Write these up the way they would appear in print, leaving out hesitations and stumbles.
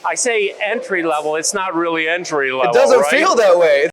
I say entry level, it's not really entry level. It doesn't right? feel that way.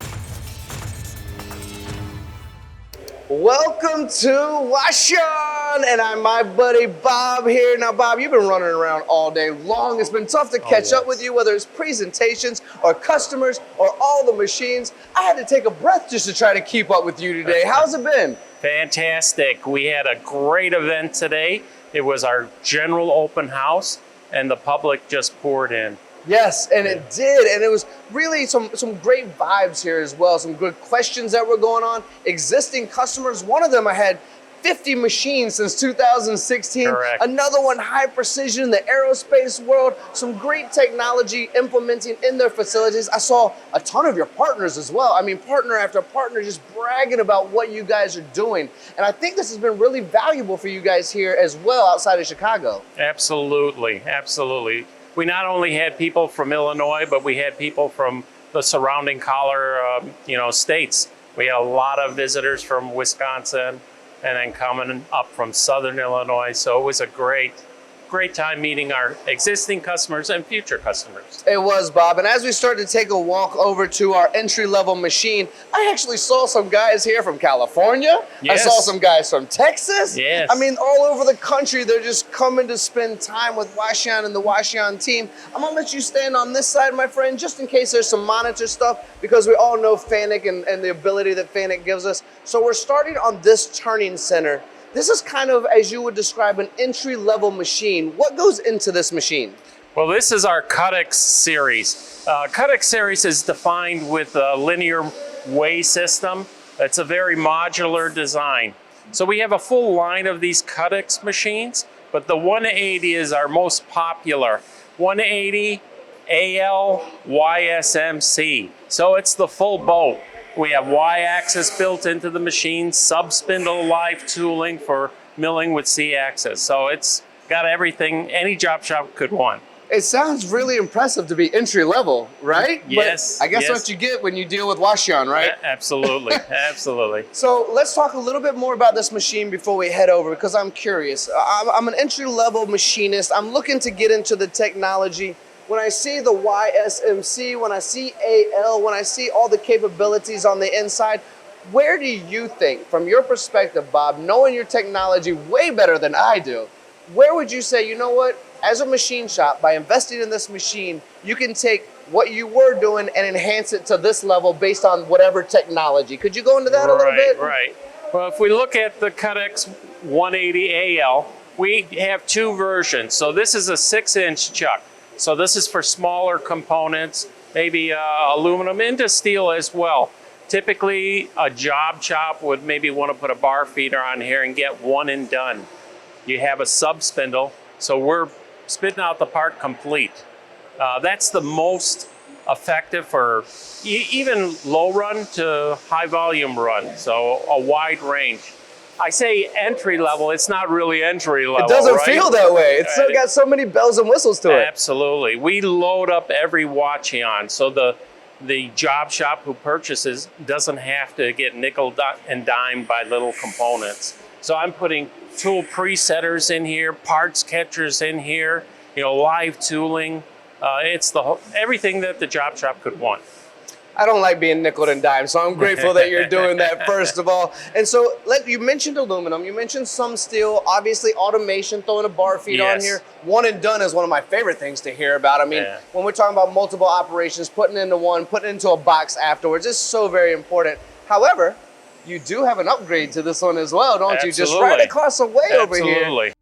Welcome to Hwacheon, and I'm my buddy Bob here. Now, Bob, you've been running around all day long. It's been tough to catch up with you, whether it's presentations or customers or all the machines. I had to take a breath just to try to keep up with you today. How's it been? Fantastic. We had a great event today. It was our general open house, and the public just poured in. Yes, and it did, and it was really some great vibes here as well. Some good questions that were going on. Existing customers, one of them I had 50 machines since 2016. Correct. Another one, high precision in the aerospace world. Some great technology implementing in their facilities. I saw a ton of your partners as well. I mean, partner after partner just bragging about what you guys are doing. And I think this has been really valuable for you guys here as well outside of Chicago. Absolutely, absolutely. We not only had people from Illinois, but we had people from the surrounding collar, states. We had a lot of visitors from Wisconsin, and then coming up from Southern Illinois. So it was a great time meeting our existing customers and future customers. It was, Bob. And as we started to take a walk over to our entry-level machine, I actually saw some guys here from California. Yes. I saw some guys from Texas. Yes. I mean, all over the country, they're just coming to spend time with Hwacheon and the Hwacheon team. I'm gonna let you stand on this side, my friend, just in case there's some monitor stuff, because we all know FANUC and the ability that FANUC gives us. So we're starting on this turning center. This is kind of, as you would describe, an entry-level machine. What goes into this machine? Well, this is our CutX series. CutX series is defined with a linear weigh system. It's a very modular design. So we have a full line of these CutX machines, but the 180 is our most popular. 180 AL YSMC. So it's the full boat. We have Y-axis built into the machine, sub-spindle live tooling for milling with C-axis. So it's got everything any job shop could want. It sounds really impressive to be entry level, right? Yes. But I guess yes. what you get when you deal with Hwacheon, right? Absolutely, absolutely. So let's talk a little bit more about this machine before we head over, because I'm curious. I'm an entry level machinist. I'm looking to get into the technology. When I see the YSMC, when I see AL, when I see all the capabilities on the inside, where do you think, from your perspective, Bob, knowing your technology way better than I do, where would you say, you know what, as a machine shop, by investing in this machine, you can take what you were doing and enhance it to this level based on whatever technology? Could you go into that a little bit? Right. Well, if we look at the CutX 180 AL, we have two versions. So this is a 6-inch chuck. So this is for smaller components, maybe aluminum into steel as well. Typically, a job shop would maybe want to put a bar feeder on here and get one and done. You have a sub spindle, so we're spitting out the part complete. That's the most effective for even low run to high volume run, so a wide range. I say entry level, it's not really entry level. It doesn't right? feel that way. It's still got so many bells and whistles to it. Absolutely. We load up every Hwacheon, so the job shop who purchases doesn't have to get nickel and dime by little components. So I'm putting tool presetters in here, parts catchers in here, live tooling. It's everything that the job shop could want. I don't like being nickel and dime, so I'm grateful that you're doing that, first of all. And so you mentioned aluminum, you mentioned some steel, obviously automation, throwing a bar feed on here. One and done is one of my favorite things to hear about. I mean, when we're talking about multiple operations, putting into one, putting into a box afterwards, it's so very important. However, you do have an upgrade to this one as well, don't you? Just right across the way over here.